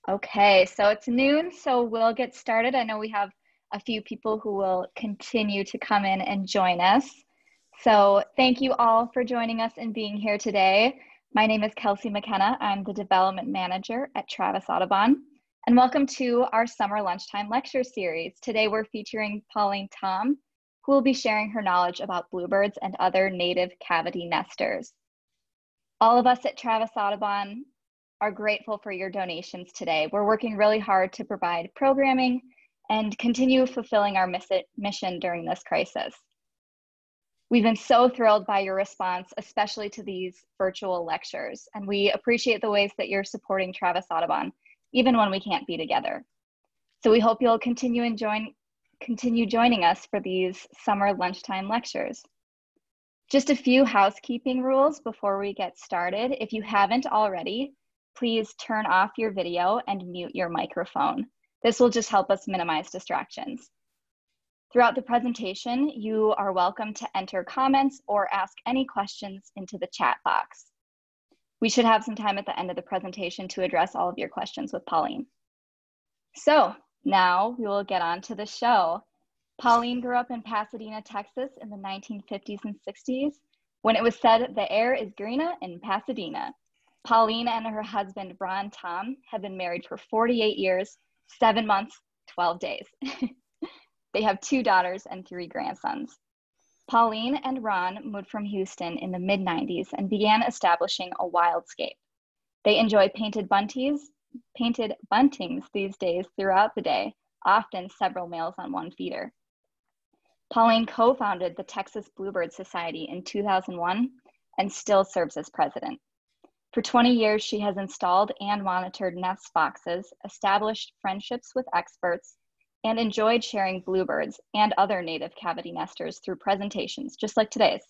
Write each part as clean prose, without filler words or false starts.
Okay, so it's noon, so we'll get started. I know we have a few people who will continue to come in and join us. So thank you all for joining us and being here today. My name is Kelsey McKenna. I'm the Development Manager at Travis Audubon. And welcome to our Summer Lunchtime Lecture Series. Today we're featuring Pauline Tom, who will be sharing her knowledge about bluebirds and other native cavity nesters. All of us at Travis Audubon are grateful for your donations today. We're working really hard to provide programming and continue fulfilling our mission during this crisis. We've been so thrilled by your response, especially to these virtual lectures, and we appreciate the ways that you're supporting Travis Audubon, even when we can't be together. So we hope you'll continue joining us for these summer lunchtime lectures. Just a few housekeeping rules before we get started. If you haven't already, please turn off your video and mute your microphone. This will just help us minimize distractions. Throughout the presentation, you are welcome to enter comments or ask any questions into the chat box. We should have some time at the end of the presentation to address all of your questions with Pauline. So now we will get on to the show. Pauline grew up in Pasadena, Texas in the 1950s and 60s, when it was said the air is greener in Pasadena. Pauline and her husband, Pauline Tom, have been married for 48 years, 7 months, 12 days. They have 2 daughters and 3 grandsons. Pauline and Ron moved from Houston in the mid-90s and began establishing a wildscape. They enjoy painted buntings these days throughout the day, often several males on one feeder. Pauline co-founded the Texas Bluebird Society in 2001 and still serves as president. For 20 years, she has installed and monitored nest boxes, established friendships with experts, and enjoyed sharing bluebirds and other native cavity nesters through presentations, just like today's.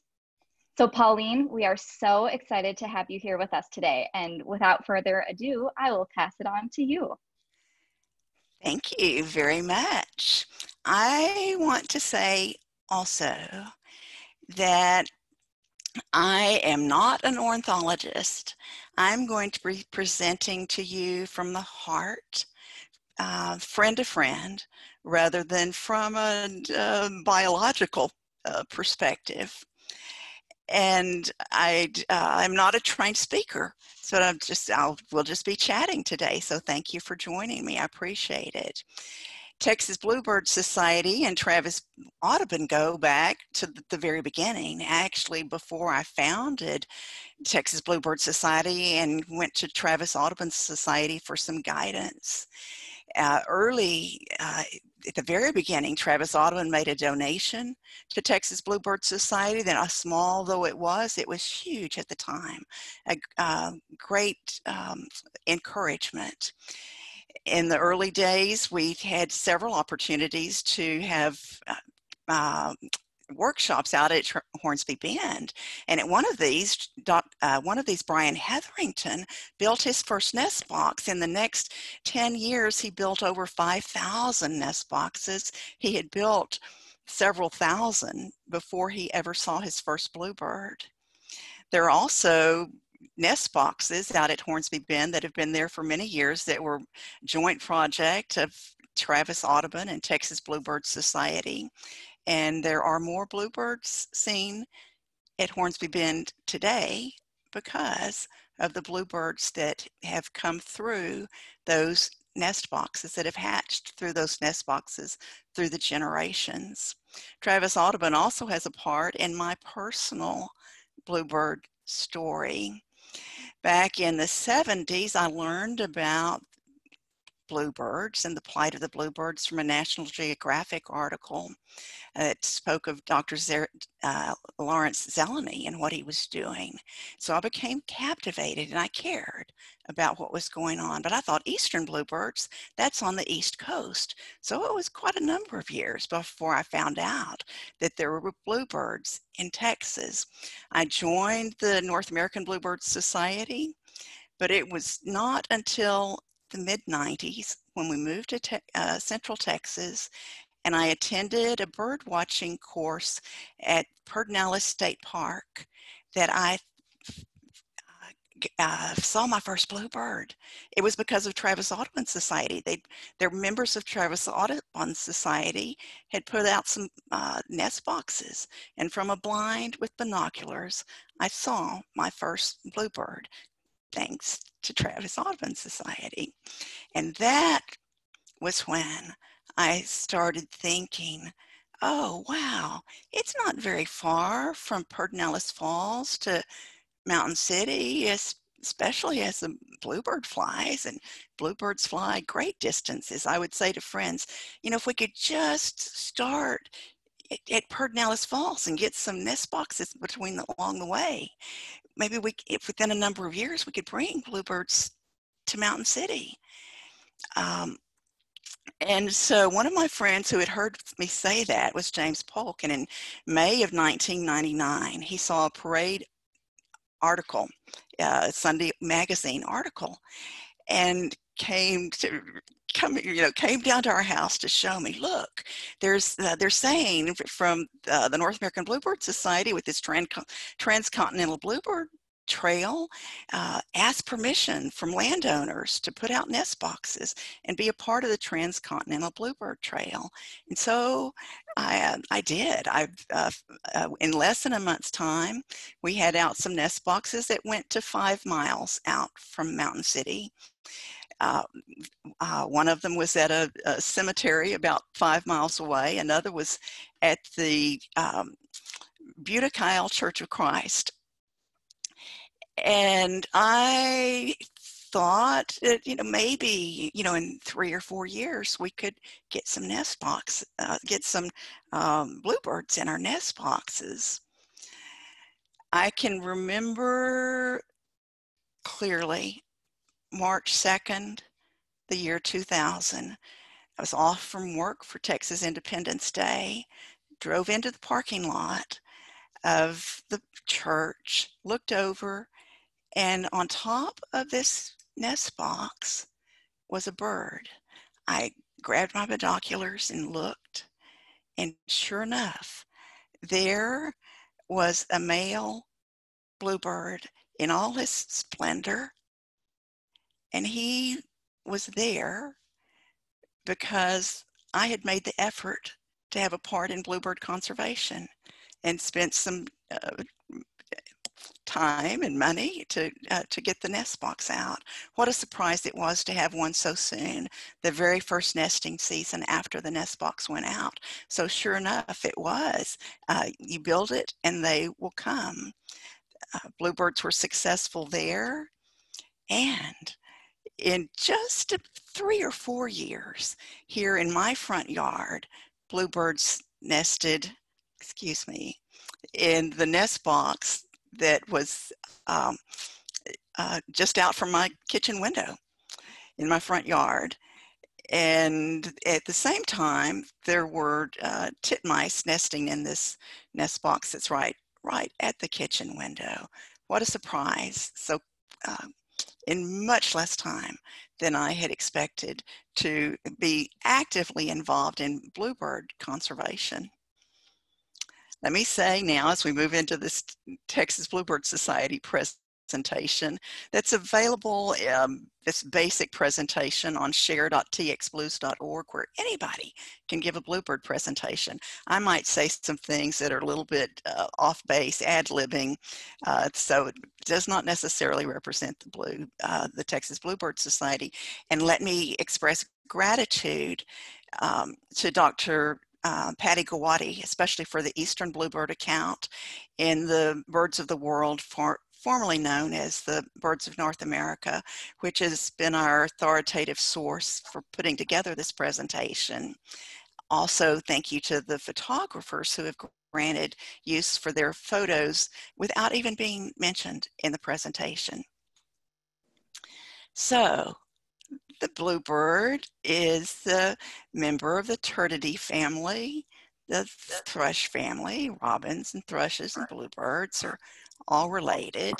So Pauline, we are so excited to have you here with us today. And without further ado, I will pass it on to you. Thank you very much. I want to say also that I am not an ornithologist. I'm going to be presenting to you from the heart, friend to friend, rather than from a biological perspective. And I'm not a trained speaker, so we'll just be chatting today. So thank you for joining me. I appreciate it. Texas Bluebird Society and Travis Audubon go back to the very beginning. Actually, before I founded Texas Bluebird Society and went to Travis Audubon Society for some guidance. At the very beginning, Travis Audubon made a donation to Texas Bluebird Society. Then, small though it was huge at the time. A great encouragement. In the early days, we had several opportunities to have workshops out at Hornsby Bend, and at one of these, Brian Hetherington built his first nest box. In the next 10 years, he built over 5,000 nest boxes. He had built several thousand before he ever saw his first bluebird. There are also nest boxes out at Hornsby Bend that have been there for many years that were joint project of Travis Audubon and Texas Bluebird Society. And there are more bluebirds seen at Hornsby Bend today because of the bluebirds that have come through those nest boxes, that have hatched through those nest boxes through the generations. Travis Audubon also has a part in my personal bluebird story. Back in the 70s, I learned about bluebirds and the plight of the bluebirds from a National Geographic article that spoke of Dr. Lawrence Zeleny and what he was doing. So I became captivated and I cared about what was going on. But I thought Eastern Bluebirds, that's on the East Coast. So it was quite a number of years before I found out that there were bluebirds in Texas. I joined the North American Bluebird Society, but it was not until the mid-90s when we moved to Central Texas, and I attended a bird watching course at Cornell State Park that I saw my first bluebird. It was because of Travis Audubon Society. They're members of Travis Audubon Society had put out some nest boxes, and from a blind with binoculars, I saw my first bluebird, thanks to Travis Audubon Society. And that was when I started thinking, oh, wow, it's not very far from Pedernales Falls to Mountain City, especially as the bluebird flies, and bluebirds fly great distances. I would say to friends, if we could just start at Pedernales Falls and get some nest boxes along the way, maybe if within a number of years, we could bring bluebirds to Mountain City. And so one of my friends who had heard me say that was James Polk. And in May of 1999, he saw a parade article, Sunday magazine article, and came down to our house to show me, look, they're saying from the North American Bluebird Society with this transcontinental bluebird trail, ask permission from landowners to put out nest boxes and be a part of the transcontinental bluebird trail. And so I did. In less than a month's time, we had out some nest boxes that went to 5 miles out from Mountain City. One of them was at a cemetery about 5 miles away. Another was at the Butte Church of Christ. And I thought that, maybe, in 3 or 4 years, we could get some get some bluebirds in our nest boxes. I can remember clearly March 2nd, the year 2000. I was off from work for Texas Independence Day, drove into the parking lot of the church, looked over, and on top of this nest box was a bird. I grabbed my binoculars and looked, and sure enough, there was a male bluebird in all his splendor, and he was there because I had made the effort to have a part in bluebird conservation and spent some time and money to get the nest box out. What a surprise it was to have one so soon, the very first nesting season after the nest box went out. So sure enough, it was. You build it and they will come. Bluebirds were successful there, and in just 3 or 4 years here in my front yard, bluebirds nested, in the nest box that was just out from my kitchen window in my front yard. And at the same time, there were titmice nesting in this nest box that's right at the kitchen window. What a surprise. So in much less time than I had expected to be actively involved in bluebird conservation. Let me say now, as we move into this Texas Bluebird Society presentation that's available, this basic presentation on share.txblues.org, where anybody can give a bluebird presentation. I might say some things that are a little bit off base, ad-libbing, so it does not necessarily represent the Texas Bluebird Society. And let me express gratitude to Dr. Patty Gawati, especially for the Eastern Bluebird account in the Birds of the World, formerly known as the Birds of North America, which has been our authoritative source for putting together this presentation. Also, thank you to the photographers who have granted use for their photos without even being mentioned in the presentation. So, the bluebird is the member of the Turdidae family, the thrush family. Robins and thrushes and bluebirds are all related.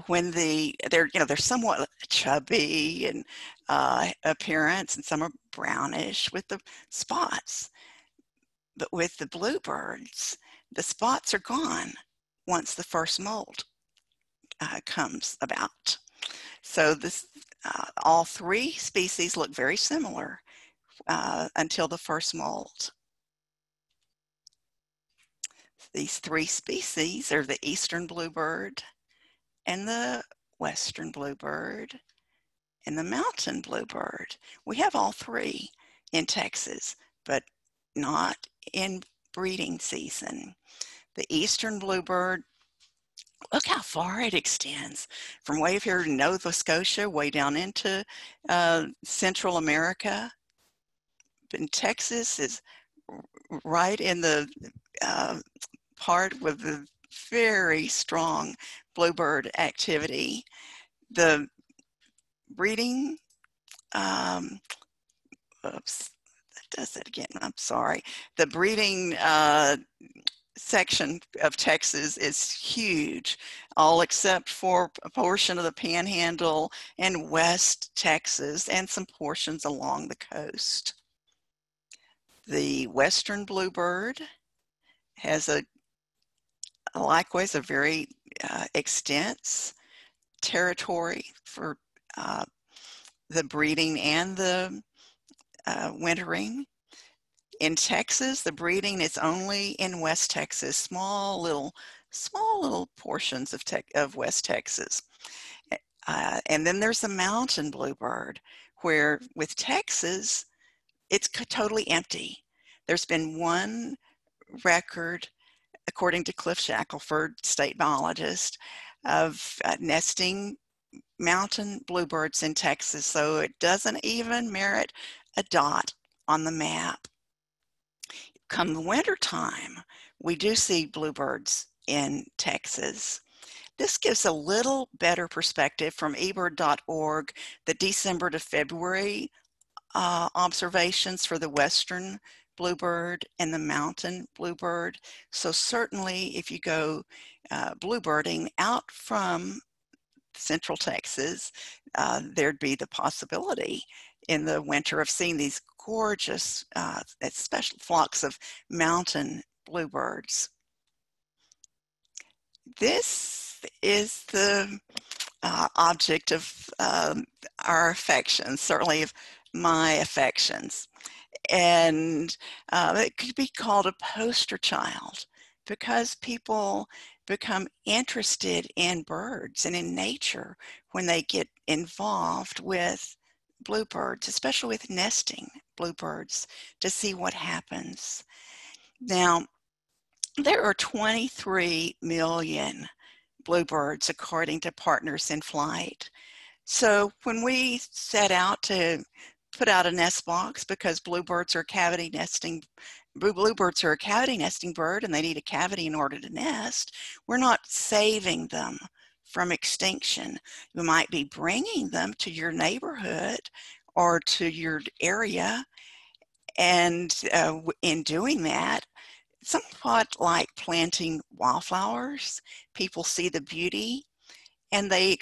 When they're somewhat chubby in appearance, and some are brownish with the spots. But with the bluebirds, the spots are gone once the first molt comes about. So this, all three species look very similar until the first molt. These three species are the Eastern Bluebird and the Western Bluebird and the Mountain Bluebird. We have all three in Texas, but not in breeding season. The Eastern Bluebird, look how far it extends from way up here to Nova Scotia, way down into Central America. And Texas is right in the part with the very strong bluebird activity. The breeding, oops, that does it again, I'm sorry. The breeding section of Texas is huge, all except for a portion of the Panhandle and West Texas and some portions along the coast. The Western Bluebird has likewise a very extensive territory for the breeding and the wintering. In Texas, the breeding is only in West Texas, small little portions of West Texas. And then there's the Mountain Bluebird, where with Texas, it's totally empty. There's been one record, according to Cliff Shackelford, state biologist, of nesting mountain bluebirds in Texas, so it doesn't even merit a dot on the map. Come the winter time, we do see bluebirds in Texas. This gives a little better perspective from eBird.org, the December to February observations for the Western Bluebird and the Mountain Bluebird. So certainly if you go bluebirding out from Central Texas, there'd be the possibility in the winter of seeing these gorgeous, special flocks of mountain bluebirds. This is the object of our affections, certainly of my affections. And it could be called a poster child because people become interested in birds and in nature when they get involved with bluebirds, especially with nesting bluebirds, to see what happens. Now, there are 23 million bluebirds according to Partners in Flight. So when we set out to put out a nest box, because bluebirds are a cavity nesting bird and they need a cavity in order to nest, we're not saving them from extinction. We might be bringing them to your neighborhood or to your area, and in doing that, somewhat like planting wildflowers, people see the beauty and they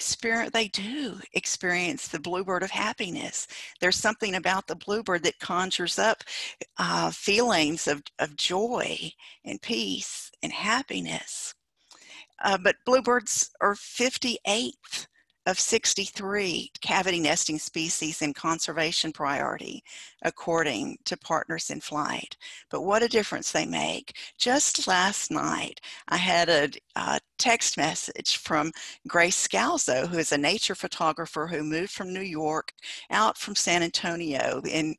do experience the bluebird of happiness. There's something about the bluebird that conjures up feelings of joy and peace and happiness. But bluebirds are 58th of 63 cavity nesting species in conservation priority, according to Partners in Flight. But what a difference they make. Just last night, I had a text message from Grace Scalzo, who is a nature photographer who moved from New York out from San Antonio. And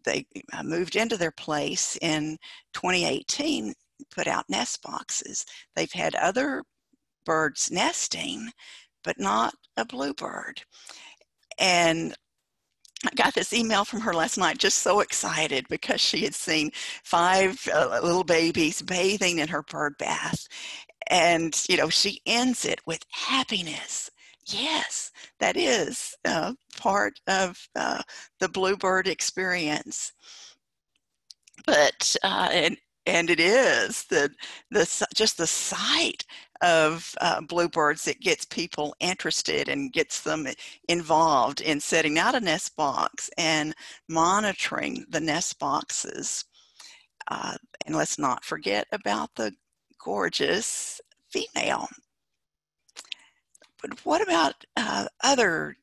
they moved into their place in 2018, put out nest boxes. They've had other birds nesting, but not a bluebird. And I got this email from her last night, just so excited because she had seen 5 little babies bathing in her bird bath. And, she ends it with happiness. Yes, that is part of the bluebird experience. But, and it is just the sight of bluebirds that gets people interested and gets them involved in setting out a nest box and monitoring the nest boxes. And let's not forget about the gorgeous female. But what about other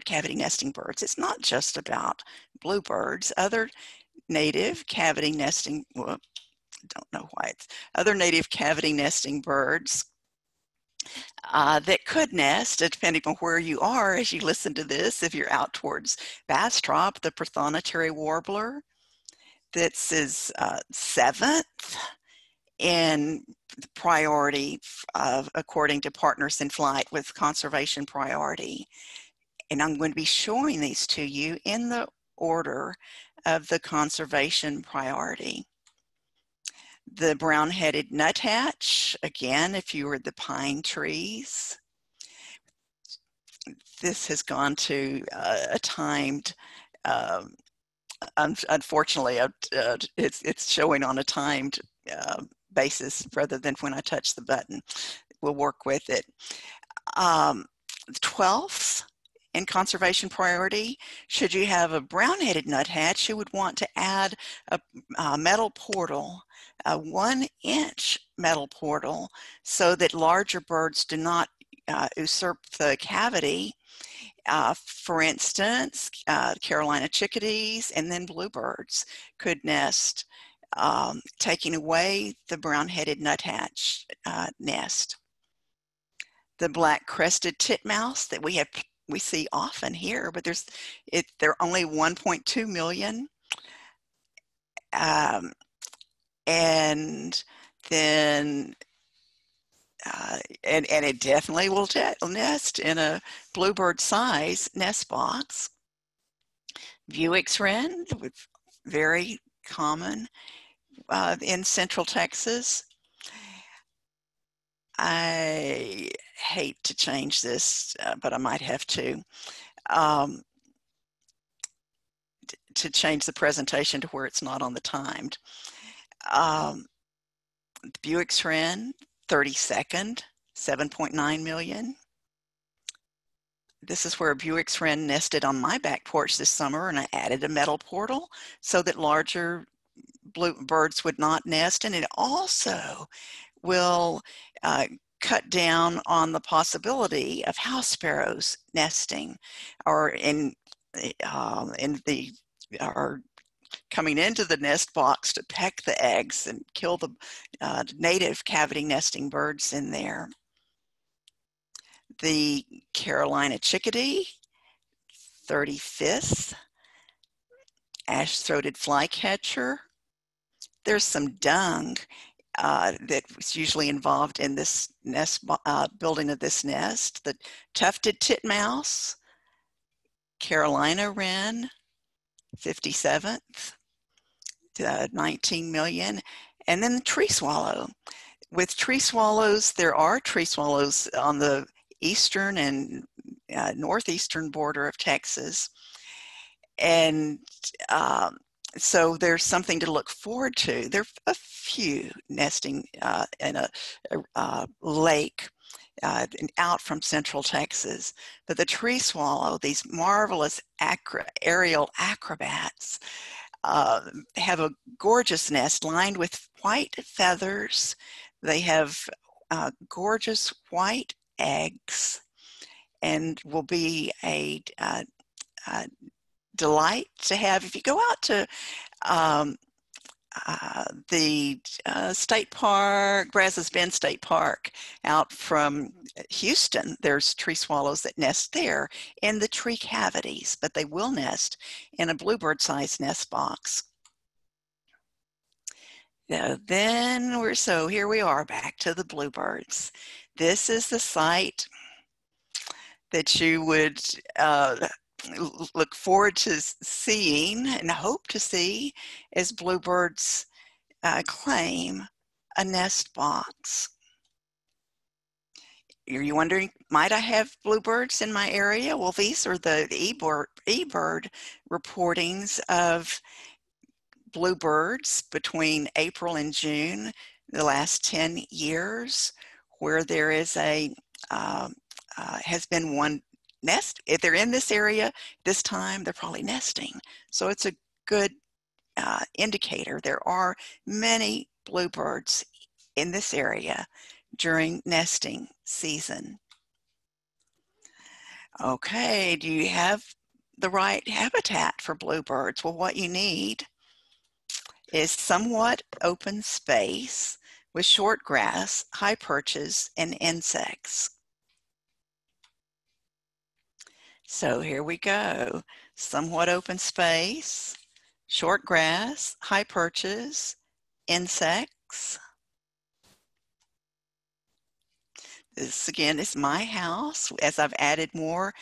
cavity nesting birds? It's not just about bluebirds. Other native cavity nesting, well, don't know why it's other native cavity nesting birds that could nest, depending on where you are as you listen to this. If you're out towards Bastrop, the prothonotary warbler, this is seventh in priority according to Partners in Flight with conservation priority. And I'm going to be showing these to you in the order of the conservation priority. The brown-headed nuthatch, again, if you were the pine trees. This has gone to a timed, unfortunately, it's showing on a timed basis rather than when I touch the button. We'll work with it. 12th in conservation priority, should you have a brown-headed nuthatch, you would want to add a metal portal, a 1-inch metal portal, so that larger birds do not usurp the cavity. For instance, Carolina chickadees and then bluebirds could nest, taking away the brown-headed nuthatch nest. The black-crested titmouse that we see often here, but there are only 1.2 million. And then and it definitely will nest in a bluebird size nest box. Buick's wren, very common in central Texas. I hate to change this, but I might have to change the presentation to where it's not on the timed. Buick's wren, 32nd, 7.9 million. This is where a Buick's wren nested on my back porch this summer, and I added a metal portal so that larger birds would not nest, and it also will cut down on the possibility of house sparrows nesting or coming into the nest box to peck the eggs and kill the native cavity nesting birds in there. The Carolina chickadee, 35th, ash-throated flycatcher. There's some dung that was usually involved in this nest, building of this nest. The tufted titmouse, Carolina wren, 57th, 19 million, and then the tree swallow. With tree swallows, there are tree swallows on the eastern and northeastern border of Texas, and so there's something to look forward to. There are a few nesting in a lake out from central Texas, but the tree swallow, these marvelous aerial acrobats, have a gorgeous nest lined with white feathers. They have gorgeous white eggs and will be a delight to have. If you go out to the state park, Brazos Bend State Park out from Houston, there's tree swallows that nest there in the tree cavities, but they will nest in a bluebird-sized nest box. Now, so here we are back to the bluebirds. This is the site that you would look forward to seeing and hope to see as bluebirds claim a nest box. Are you wondering, might I have bluebirds in my area? Well, these are the eBird reportings of bluebirds between April and June, the last 10 years, where there is has been one nest. If they're in this area this time, they're probably nesting. So it's a good indicator. There are many bluebirds in this area during nesting season. Okay, do you have the right habitat for bluebirds? Well, what you need is somewhat open space with short grass, high perches, and insects. So here we go. Somewhat open space, short grass, high perches, insects. This again is my house. As I've added more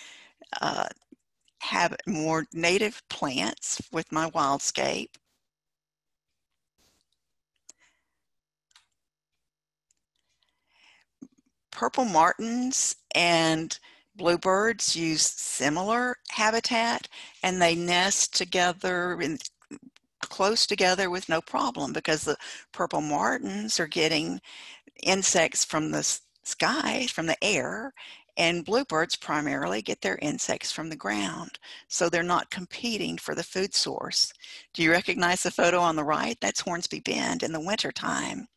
more native plants with my wildscape. Purple martins and bluebirds use similar habitat, and they nest together in close together with no problem, because the purple martins are getting insects from the sky, from the air, and bluebirds primarily get their insects from the ground. So they're not competing for the food source. Do you recognize the photo on the right? That's Hornsby Bend in the wintertime.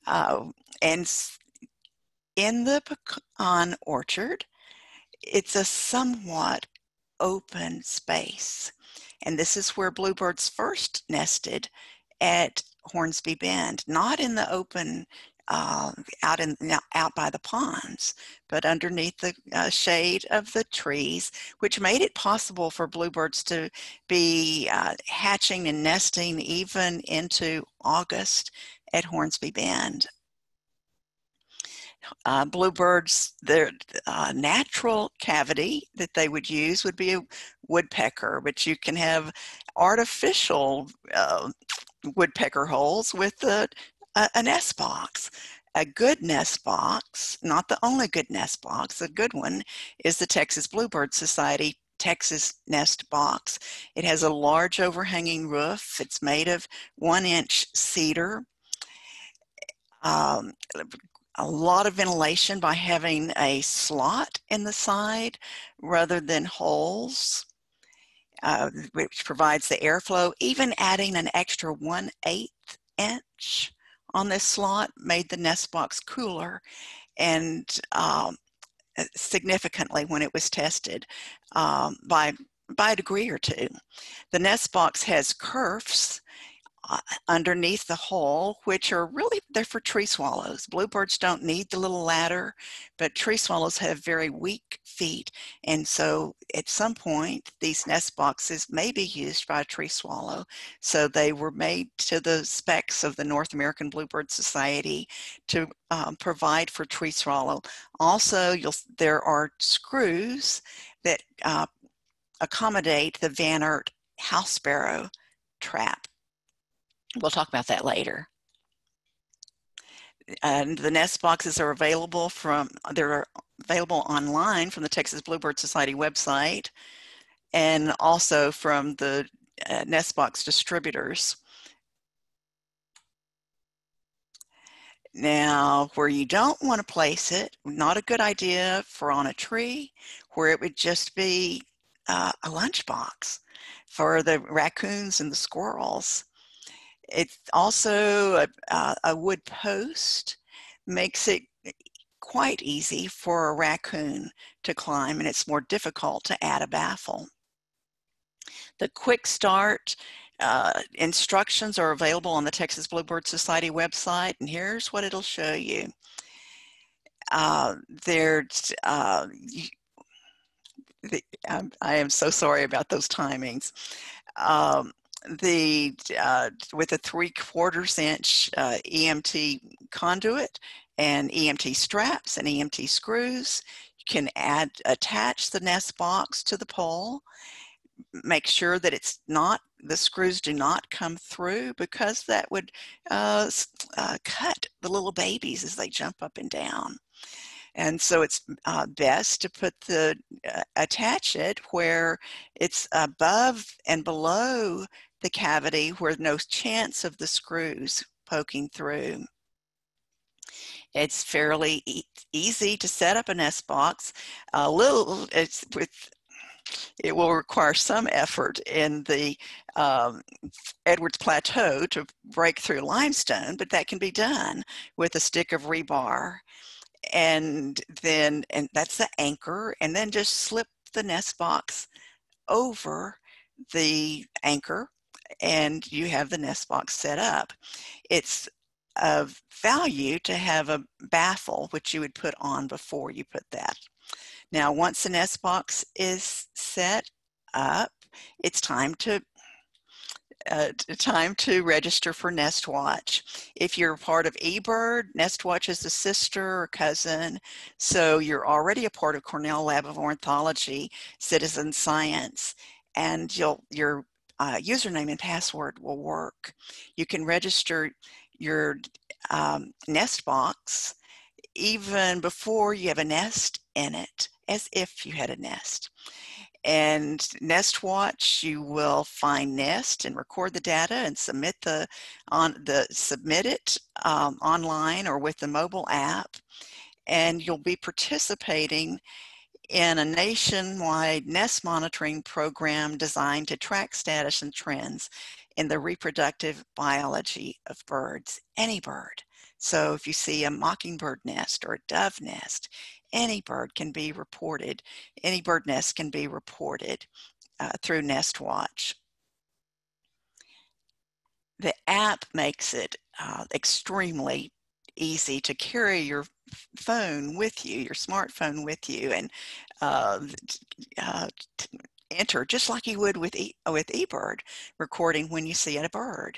And in the pecan orchard, it's a somewhat open space. And this is where bluebirds first nested at Hornsby Bend, not in the open out by the ponds, but underneath the shade of the trees, which made it possible for bluebirds to be hatching and nesting even into August at Hornsby Bend. Bluebirds, their natural cavity that they would use would be a woodpecker, but you can have artificial woodpecker holes with a nest box. A good nest box, not the only good nest box, a good one is the Texas Bluebird Society Texas Nestbox. It has a large overhanging roof. It's made of 1-inch cedar. A lot of ventilation by having a slot in the side rather than holes, which provides the airflow. Even adding an extra 1/8 inch on this slot made the nest box cooler, and significantly when it was tested by a degree or two. The nest box has kerfs underneath the hole, which are really, they're for tree swallows. Bluebirds don't need the little ladder, but tree swallows have very weak feet. And so at some point, these nest boxes may be used by a tree swallow. So they were made to the specs of the North American Bluebird Society to provide for tree swallow. Also, there are screws that accommodate the Van Aert house sparrow trap. We'll talk about that later. And the nest boxes are available online from the Texas Bluebird Society website, and also from the Nestbox distributors. Now, where you don't want to place it, not a good idea for on a tree, where it would just be a lunchbox for the raccoons and the squirrels. It's also a wood post makes it quite easy for a raccoon to climb, and it's more difficult to add a baffle. The quick start instructions are available on the Texas Bluebird Society website, and here's what it'll show you. I am so sorry about those timings. With a 3/4 inch EMT conduit and EMT straps and EMT screws, you can attach the nest box to the pole. Make sure that the screws do not come through, because that would cut the little babies as they jump up and down. And so it's best to attach it where it's above and below the cavity, where no chance of the screws poking through. It's fairly easy to set up a nest box. It will require some effort in the Edwards Plateau to break through limestone, but that can be done with a stick of rebar and that's the anchor, and then just slip the nest box over the anchor and you have the nest box set up. It's of value to have a baffle, which you would put on before you put that. Now, once the nest box is set up, it's time to register for NestWatch. If you're a part of eBird, NestWatch is a sister or cousin, so you're already a part of Cornell Lab of Ornithology, Citizen Science, and your username and password will work. You can register your Nestbox even before you have a nest in it, as if you had a nest. And NestWatch, you will find nest and record the data and submit it online or with the mobile app, and you'll be participating in a nationwide nest monitoring program designed to track status and trends in the reproductive biology of birds, any bird. So if you see a mockingbird nest or a dove nest, any bird can be reported, any bird nest can be reported through NestWatch. The app makes it extremely easy to carry your phone with you, your smartphone with you, and enter just like you would with eBird, recording when you see a bird.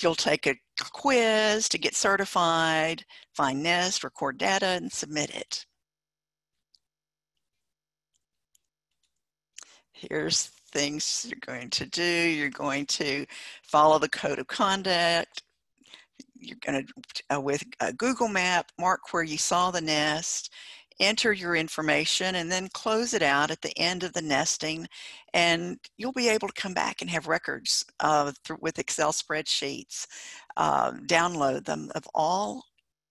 You'll take a quiz to get certified, find nest, record data, and submit it. Here's things you're going to do. You're going to follow the code of conduct. You're going to, with a Google map, mark where you saw the nest, enter your information, and then close it out at the end of the nesting, and you'll be able to come back and have records with Excel spreadsheets, download them of all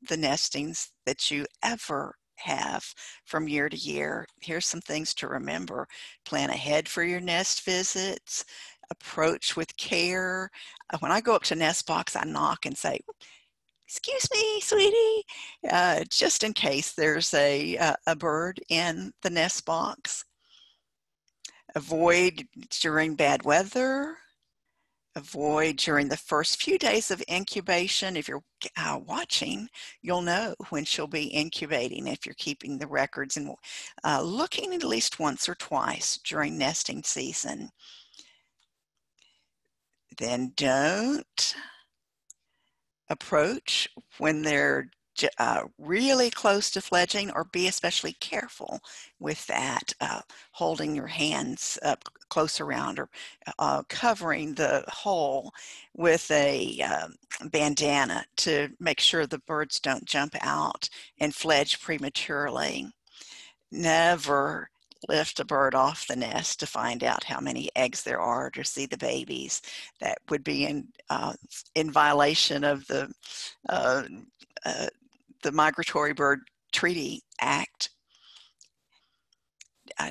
the nestings that you ever have from year to year. Here's some things to remember. Plan ahead for your nest visits, approach with care. When I go up to Nestbox, I knock and say, "Excuse me, sweetie," just in case there's a bird in the nest box. Avoid during bad weather. Avoid during the first few days of incubation. If you're watching, you'll know when she'll be incubating if you're keeping the records, and looking at least once or twice during nesting season. Then don't approach when they're really close to fledging, or be especially careful with that, holding your hands up close around, or covering the hole with a bandana to make sure the birds don't jump out and fledge prematurely. Never lift a bird off the nest to find out how many eggs there are, to see the babies. That would be in violation of the Migratory Bird Treaty Act.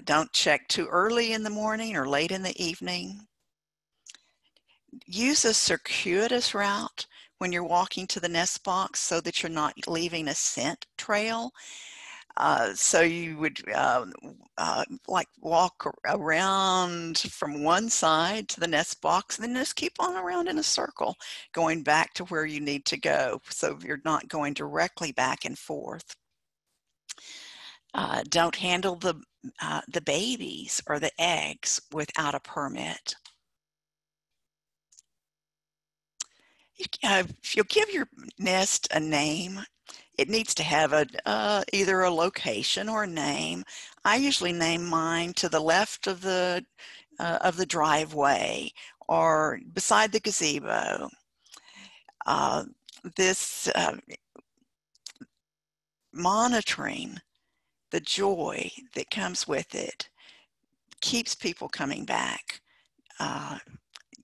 Don't check too early in the morning or late in the evening. Use a circuitous route when you're walking to the nest box so that you're not leaving a scent trail. So you would like walk around from one side to the nest box, and then just keep on around in a circle, going back to where you need to go, so you're not going directly back and forth. Don't handle the babies or the eggs without a permit. If you'll give your nest a name, it needs to have either a location or a name. I usually name mine to the left of the driveway, or beside the gazebo. This monitoring the joy that comes with it keeps people coming back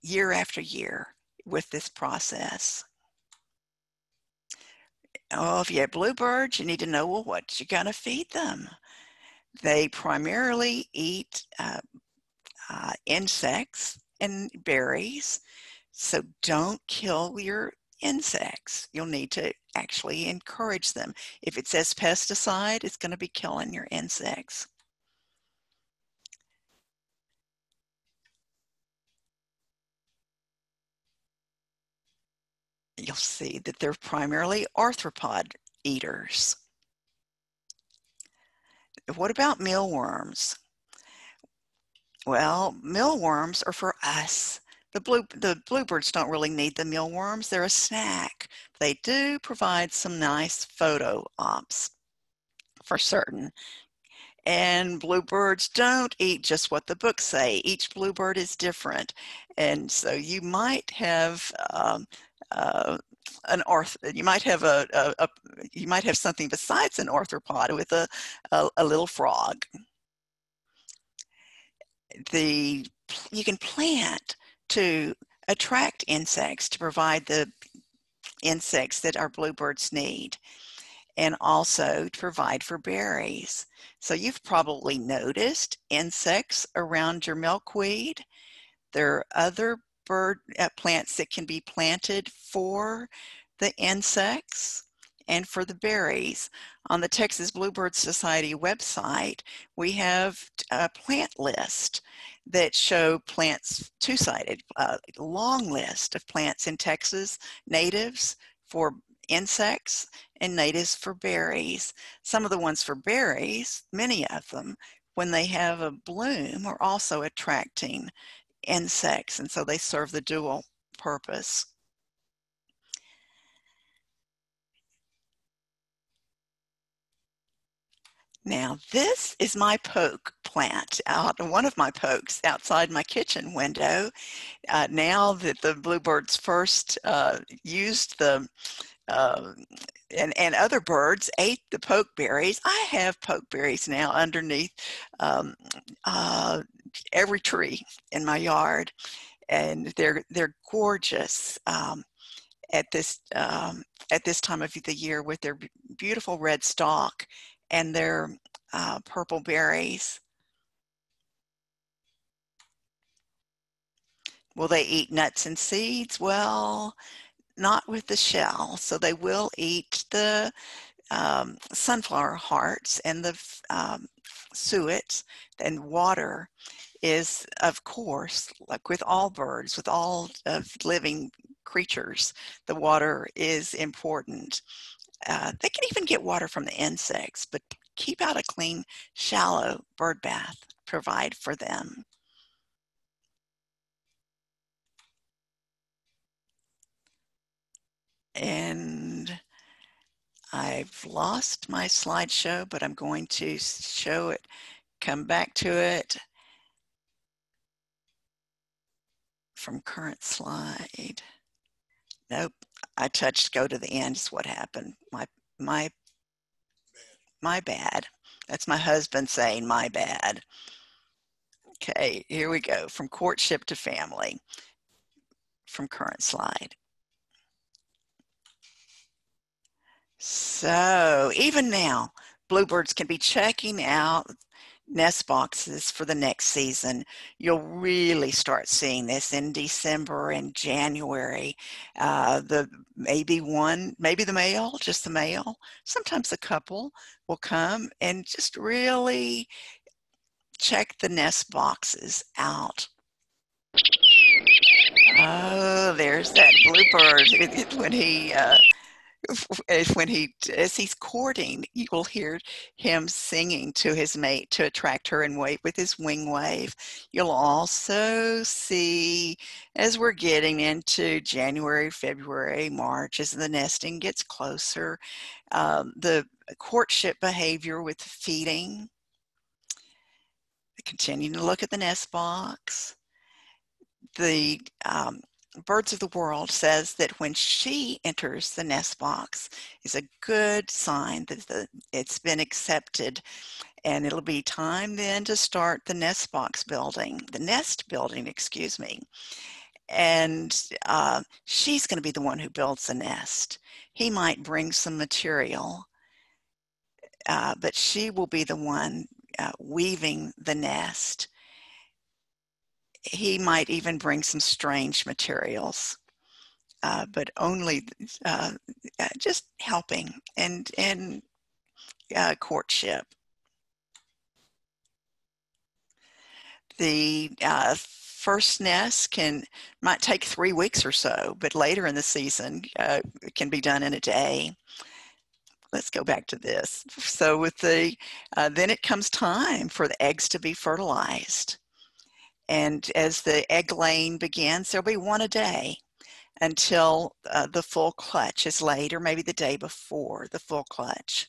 year after year with this process. Oh, if you have bluebirds, you need to know, well, what you're going to feed them. They primarily eat insects and berries, so don't kill your insects. You'll need to actually encourage them. If it says pesticide, it's going to be killing your insects. You'll see that they're primarily arthropod eaters. What about mealworms? Well, mealworms are for us. The bluebirds don't really need the mealworms. They're a snack. They do provide some nice photo ops for certain. And bluebirds don't eat just what the books say. Each bluebird is different. And so you might have you might have something besides an arthropod with a little frog. You can plant to attract insects, to provide the insects that our bluebirds need, and also to provide for berries. So you've probably noticed insects around your milkweed. There are other bird plants that can be planted for the insects and for the berries. On the Texas Bluebird Society website, we have a plant list that show plants, two-sided, long list of plants in Texas, natives for insects and natives for berries. Some of the ones for berries, many of them, when they have a bloom, are also attracting insects, and so they serve the dual purpose. Now, this is my poke plant, one of my pokes outside my kitchen window. Now that the bluebirds first used the, and other birds ate the pokeberries, I have pokeberries now underneath every tree in my yard, and they're gorgeous at this time of the year with their beautiful red stalk and their purple berries. Will they eat nuts and seeds? Well, not with the shell. So they will eat the sunflower hearts and the suets, and water is, of course, like with all birds, with all of living creatures, the water is important. They can even get water from the insects, but keep out a clean, shallow bird bath. Provide for them. And I've lost my slideshow, but I'm going to show it, come back to it from current slide. Nope, I touched go to the end is what happened. My bad. That's my husband saying my bad. Okay, here we go. From courtship to family, from current slide. So even now, bluebirds can be checking out nest boxes for the next season. You'll really start seeing this in December and January. Maybe the male, just the male. Sometimes a couple will come and just really check the nest boxes out. Oh, there's that bluebird as he's courting, you will hear him singing to his mate to attract her and wait with his wing wave. You'll also see, as we're getting into January, February, March, as the nesting gets closer, the courtship behavior with feeding, continuing to look at the nest box. The Birds of the World says that when she enters the nest box is a good sign that it's been accepted, and it'll be time then to start the nest building, excuse me. And she's going to be the one who builds the nest. He might bring some material, but she will be the one weaving the nest. He might even bring some strange materials. but only just helping and courtship. The first nest might take 3 weeks or so, but later in the season it can be done in a day. Let's go back to this. So with then it comes time for the eggs to be fertilized. And as the egg laying begins, there'll be one a day until the full clutch is laid, or maybe the day before the full clutch.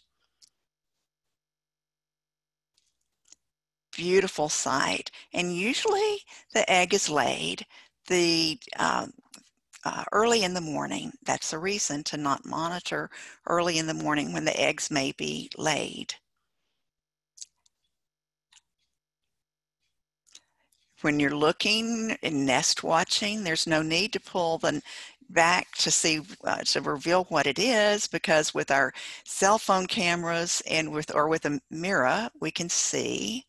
Beautiful sight. And usually the egg is laid early in the morning. That's a reason to not monitor early in the morning when the eggs may be laid. When you're looking and nest watching, there's no need to pull them back to see to reveal what it is, because with our cell phone cameras and with a mirror, we can see.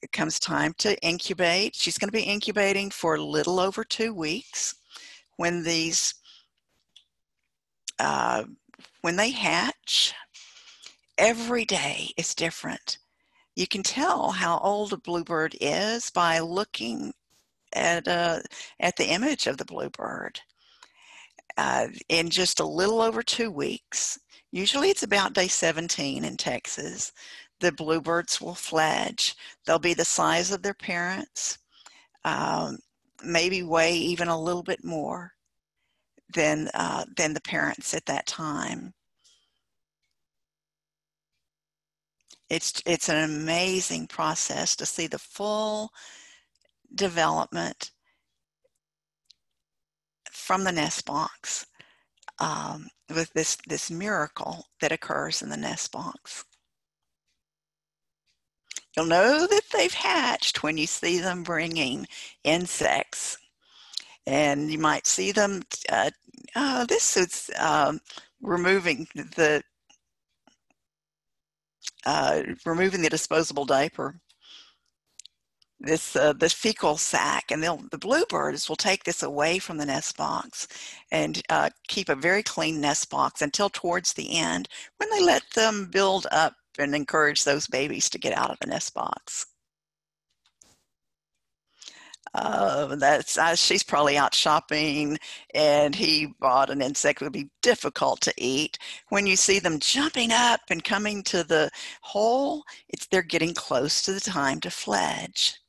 It comes time to incubate. She's going to be incubating for a little over 2 weeks. When these when they hatch, every day is different. You can tell how old a bluebird is by looking at the image of the bluebird. In just a little over 2 weeks, usually it's about day 17 in Texas, the bluebirds will fledge. They'll be the size of their parents, maybe weigh even a little bit more than the parents at that time. It's an amazing process to see the full development from the nest box with this miracle that occurs in the nest box. You'll know that they've hatched when you see them bringing insects, and you might see them. This is removing the disposable diaper. This fecal sac, and the bluebirds will take this away from the nest box and keep a very clean nest box until towards the end, when they let them build up and encourage those babies to get out of the nest box. She's probably out shopping, and he bought an insect that would be difficult to eat. When you see them jumping up and coming to the hole, they're getting close to the time to fledge.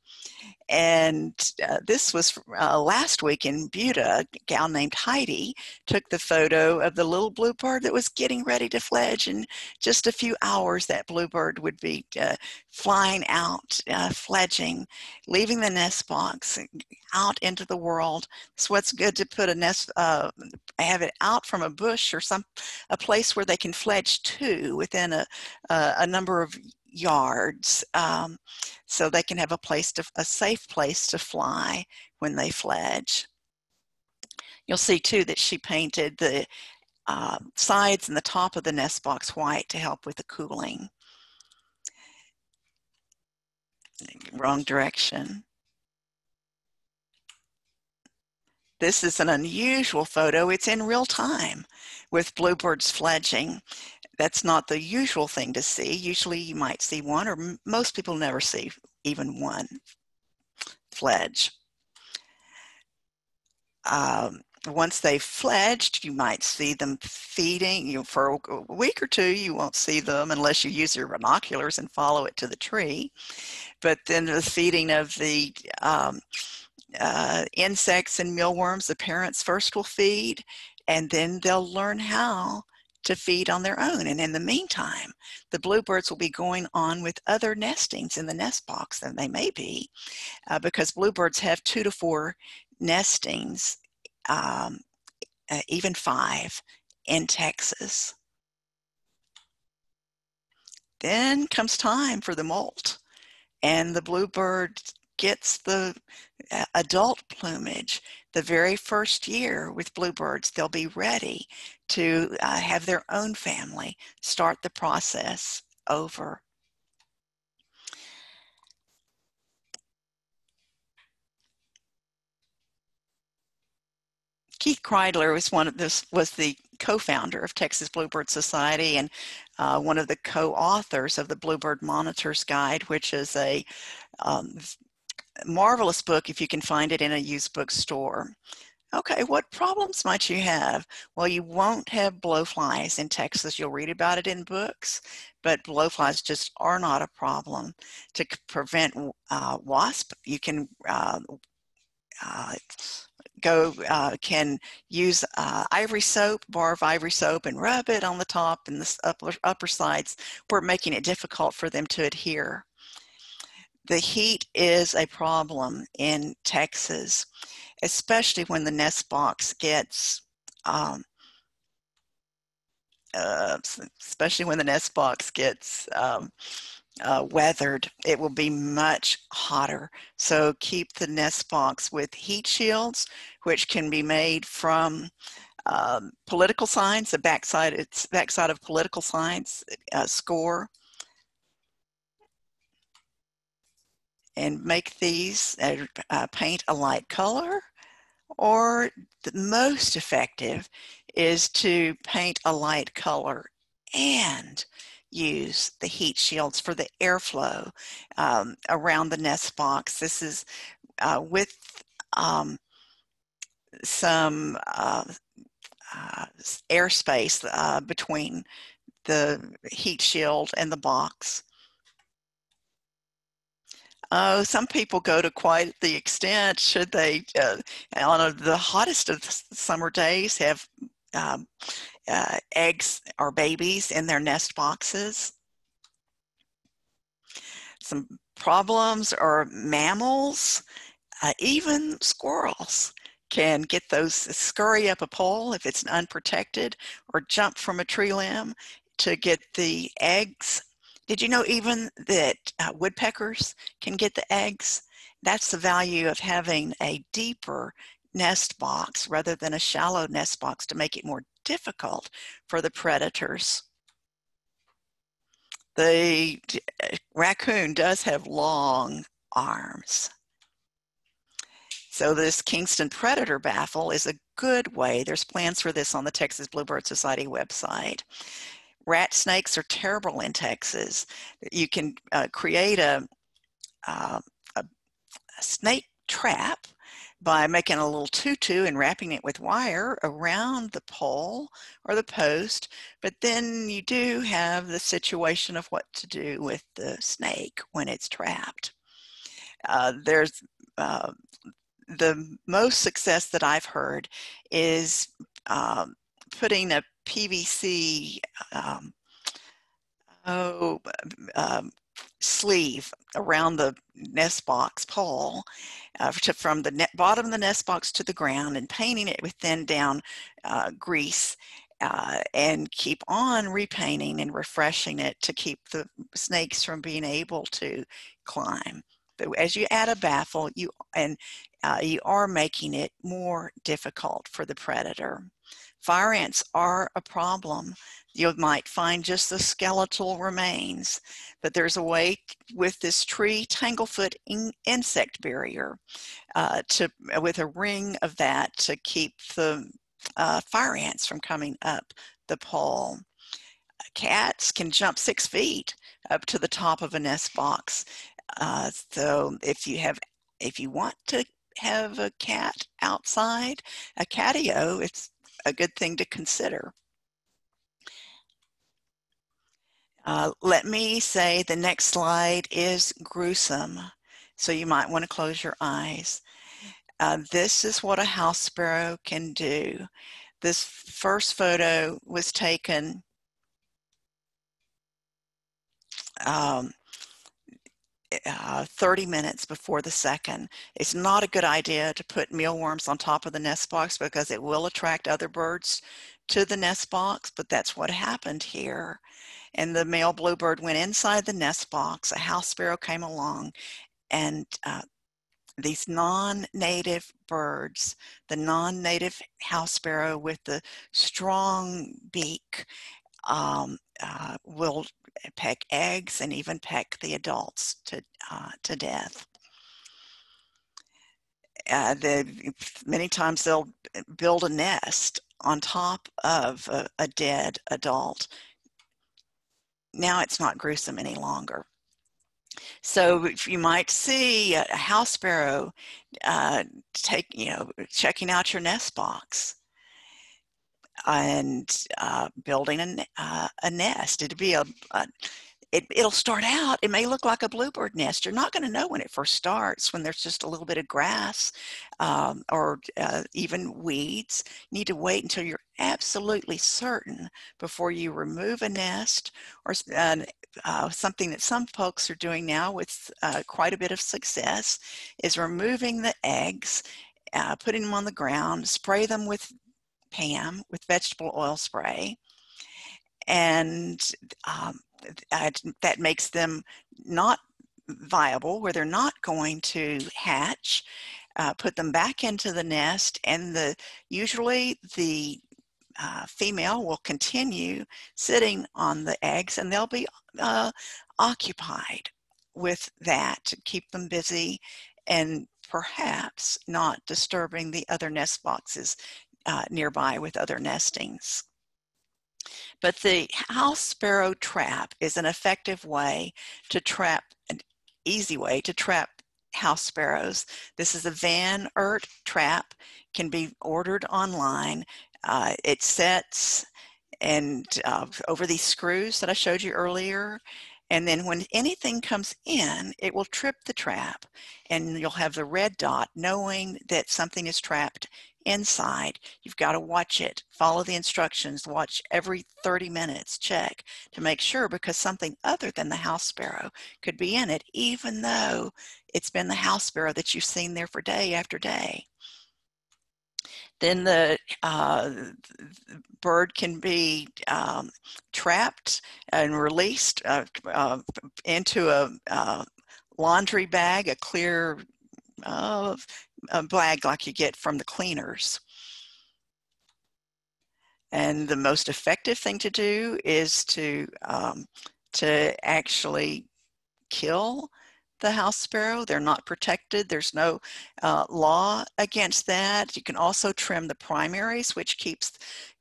And this was last week in Buda. A gal named Heidi took the photo of the little bluebird that was getting ready to fledge. In just a few hours, that bluebird would be flying out, fledging, leaving the nest box, out into the world. So what's good to put a nest, have it out from a bush or a place where they can fledge to within a number of yards, so they can have a safe place to fly when they fledge. You'll see too that she painted the sides and the top of the nest box white to help with the cooling. Wrong direction. This is an unusual photo. It's in real time with bluebirds fledging. That's not the usual thing to see. Usually you might see one, or most people never see even one fledge. Once they've fledged, you might see them feeding. For a week or two, you won't see them unless you use your binoculars and follow it to the tree. But then the feeding of the insects and mealworms, the parents first will feed, and then they'll learn how to feed on their own. And in the meantime, the bluebirds will be going on with other nestings in the nest box than they may be, because bluebirds have 2 to 4 nestings, even 5 in Texas. Then comes time for the molt, and the bluebird gets the adult plumage. The very first year with bluebirds, they'll be ready to have their own family, start the process over. Keith Kreidler was the co-founder of Texas Bluebird Society and one of the co-authors of the Bluebird Monitor's Guide, which is a marvelous book if you can find it in a used bookstore. Okay, what problems might you have? Well, you won't have blowflies in Texas. You'll read about it in books, but blowflies just are not a problem. To prevent wasp, you can can use ivory soap, bar of ivory soap, and rub it on the top and the upper sides. We're making it difficult for them to adhere. The heat is a problem in Texas, especially when the nest box gets weathered. It will be much hotter. So keep the nest box with heat shields, which can be made from political signs, the backside of political signs, score. And make these paint a light color, or the most effective is to paint a light color and use the heat shields for the airflow around the nest box. This is with some airspace between the heat shield and the box. Some people go to quite the extent, should they, on the hottest of summer days, have eggs or babies in their nest boxes. Some problems are mammals, even squirrels can get those, scurry up a pole if it's unprotected, or jump from a tree limb to get the eggs. Did you know even that woodpeckers can get the eggs? That's the value of having a deeper nest box rather than a shallow nest box to make it more difficult for the predators. The raccoon does have long arms. So this Kingston Predator Baffle is a good way. There's plans for this on the Texas Bluebird Society website. Rat snakes are terrible in Texas. You can create a snake trap by making a little tutu and wrapping it with wire around the pole or the post, but then you do have the situation of what to do with the snake when it's trapped. There's the most success that I've heard is putting a PVC sleeve around the nest box pole from the bottom of the nest box to the ground, and painting it with thin down grease, and keep on repainting and refreshing it to keep the snakes from being able to climb. But as you add a baffle, you are making it more difficult for the predator. Fire ants are a problem. You might find just the skeletal remains, but there's a way with this tree tanglefoot insect barrier with a ring of that to keep the fire ants from coming up the pole. Cats can jump 6 feet up to the top of a nest box. So if you want to have a cat outside, a catio, it's a good thing to consider. Let me say the next slide is gruesome, so you might want to close your eyes. This is what a house sparrow can do. This first photo was taken 30 minutes before the second. It's not a good idea to put mealworms on top of the nest box because it will attract other birds to the nest box, but that's what happened here. And the male bluebird went inside the nest box. A house sparrow came along, and these non-native birds, the non-native house sparrow with the strong beak, will peck eggs and even peck the adults to death. Many times they'll build a nest on top of a dead adult. Now it's not gruesome any longer. So you might see a house sparrow checking out your nest box and building a nest. It'd be it'll start out, it may look like a bluebird nest. You're not going to know when it first starts, when there's just a little bit of grass or even weeds. You need to wait until you're absolutely certain before you remove a nest, or something that some folks are doing now with quite a bit of success is removing the eggs, putting them on the ground, spray them with PAM, with vegetable oil spray, and that makes them not viable, where they're not going to hatch. Put them back into the nest, and usually the female will continue sitting on the eggs, and they'll be occupied with that to keep them busy and perhaps not disturbing the other nest boxes nearby with other nestings. But the house sparrow trap is an effective way to trap, an easy way to trap house sparrows. This is a Van Oort trap, can be ordered online. It sets and over these screws that I showed you earlier. And then when anything comes in, it will trip the trap, and you'll have the red dot knowing that something is trapped inside. You've got to watch it, follow the instructions, watch every 30 minutes, check to make sure, because something other than the house sparrow could be in it, even though it's been the house sparrow that you've seen there for day after day. Then the bird can be trapped and released into a laundry bag, a clear a bag like you get from the cleaners. And the most effective thing to do is to actually kill the house sparrow. They're not protected. There's no law against that. You can also trim the primaries, which keeps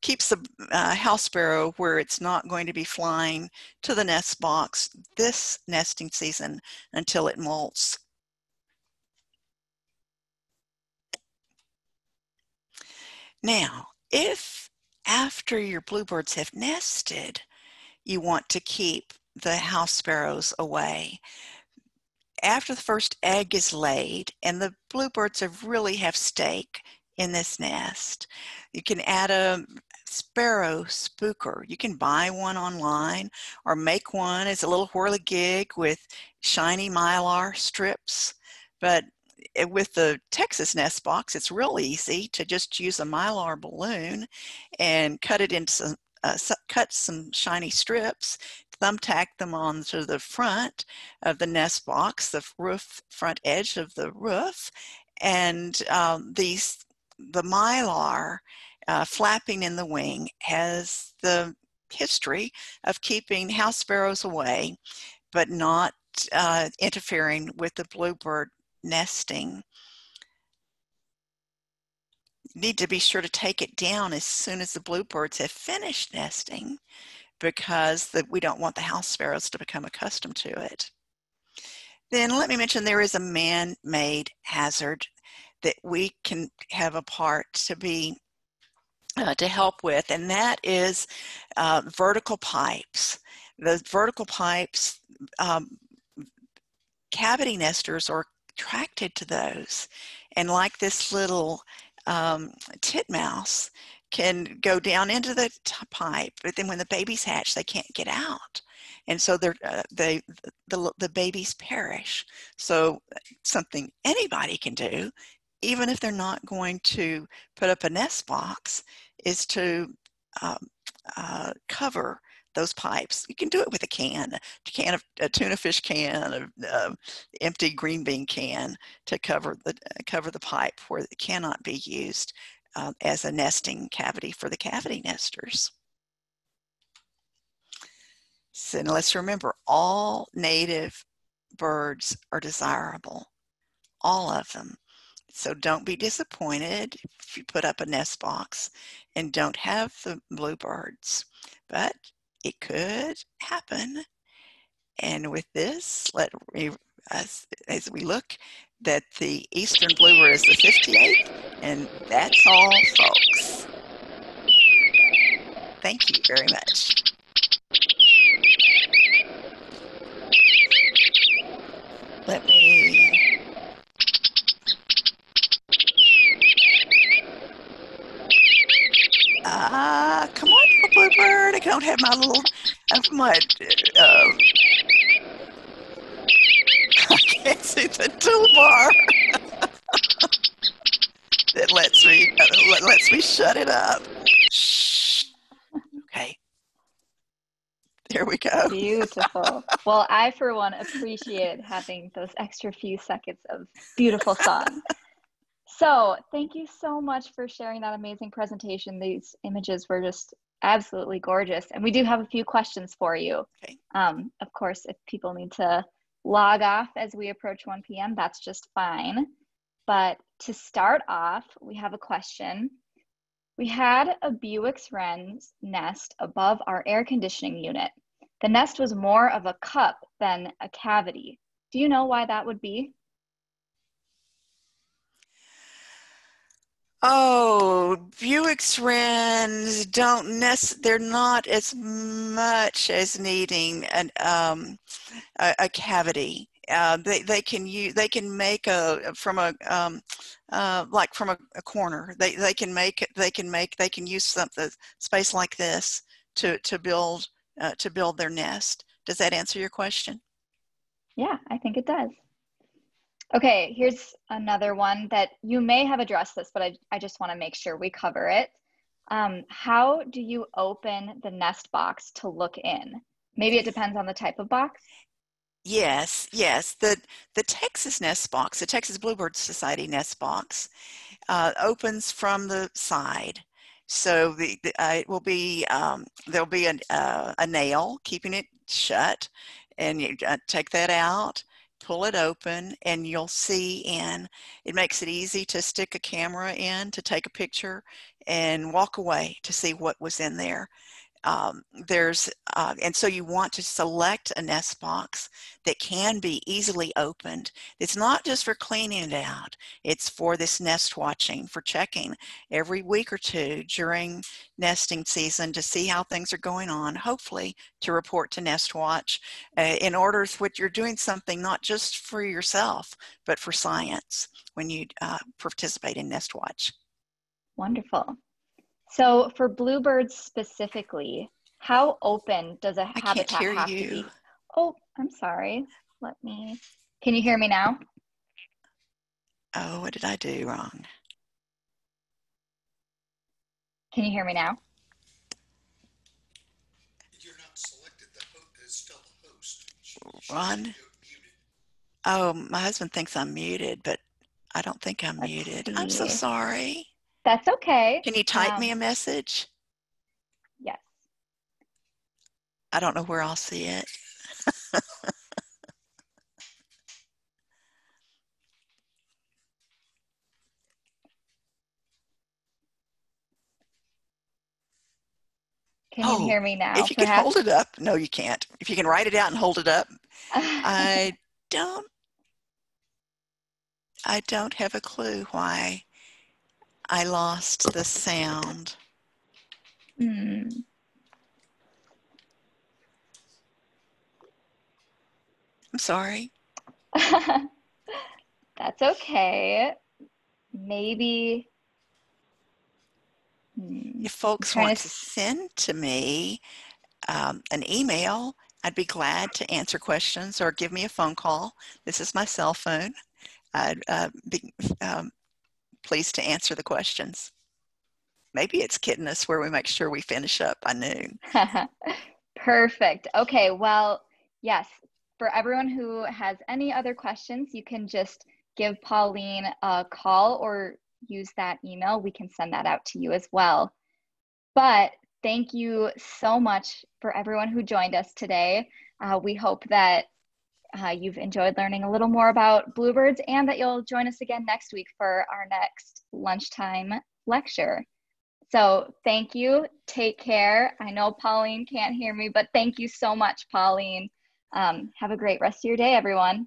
the house sparrow where it's not going to be flying to the nest box this nesting season until it molts. Now, if after your bluebirds have nested, you want to keep the house sparrows away, after the first egg is laid and the bluebirds really have stake in this nest, you can add a sparrow spooker. You can buy one online or make one as a little whirligig with shiny mylar strips. But with the Texas nest box, it's real easy to just use a mylar balloon and cut it into cut some shiny strips, thumbtack them onto the front of the nest box, the roof, front edge of the roof, and the mylar flapping in the wing has the history of keeping house sparrows away, but not interfering with the bluebird nesting. You need to be sure to take it down as soon as the bluebirds have finished nesting, because we don't want the house sparrows to become accustomed to it. Then let me mention there is a man-made hazard that we can have a part to help with, and that is vertical pipes. The vertical pipes, cavity nesters are attracted to those, and like this little titmouse can go down into the pipe, but then when the babies hatch, they can't get out, and so the babies perish. So something anybody can do, even if they're not going to put up a nest box, is to cover those pipes. You can do it with a tuna fish can, an empty green bean can, to cover the pipe where it cannot be used as a nesting cavity for the cavity nesters. So now let's remember, all native birds are desirable, all of them. So don't be disappointed if you put up a nest box and don't have the bluebirds, but it could happen. And with this, as we look, that the Eastern Bluebird is the 58th, and that's all, folks. Thank you very much. Let me... come on, little bluebird. I don't have my little, I can't see the toolbar that lets me shut it up. Shh. Okay. There we go. Beautiful. Well, I, for one, appreciate having those extra few seconds of beautiful song. So thank you so much for sharing that amazing presentation. These images were just absolutely gorgeous. And we do have a few questions for you. Okay. Of course, if people need to log off as we approach 1 p.m., that's just fine. But to start off, we have a question. We had a Buick's Wren's nest above our air conditioning unit. The nest was more of a cup than a cavity. Do you know why that would be? Oh, Buick's Wrens don't they're not as much as needing a cavity. They can make from a corner. They can use something space like this to build their nest. Does that answer your question? Yeah, I think it does. Okay, here's another one that you may have addressed this, but I just want to make sure we cover it. How do you open the nest box to look in? Maybe it depends on the type of box. Yes. The Texas Nestbox, the Texas Bluebird Society Nestbox, opens from the side. So it will be there'll be a nail keeping it shut, and you take that out, pull it open, and you'll see in. It makes it easy to stick a camera in to take a picture and walk away to see what was in there. And so you want to select a nest box that can be easily opened. It's not just for cleaning it out. It's for this nest watching, for checking every week or two during nesting season to see how things are going on, hopefully to report to NestWatch in order what you're doing something not just for yourself, but for science when you participate in NestWatch. Wonderful. So for bluebirds specifically, how open does a habitat have to be? Oh, I'm sorry. Can you hear me now? Oh, what did I do wrong? Can you hear me now? You're not selected. The host is still the host. Ron? Oh, my husband thinks I'm muted, but I don't think I'm muted. I'm so sorry. That's okay. Can you type me a message? Yes. I don't know where I'll see it. Can you hear me now? If you can hold it up. No, you can't. If you can write it out and hold it up. I don't have a clue why I lost the sound. I'm sorry. That's okay. Maybe. If folks want to send to me an email, I'd be glad to answer questions or give me a phone call. This is my cell phone. I'd be pleased to answer the questions. Maybe it's Kitness where we make sure we finish up by noon. Perfect. Okay, well, yes, for everyone who has any other questions, you can just give Pauline a call or use that email. We can send that out to you as well. But thank you so much for everyone who joined us today. We hope that you've enjoyed learning a little more about bluebirds and that you'll join us again next week for our next lunchtime lecture. So thank you. Take care. I know Pauline can't hear me, but thank you so much, Pauline. Have a great rest of your day, everyone.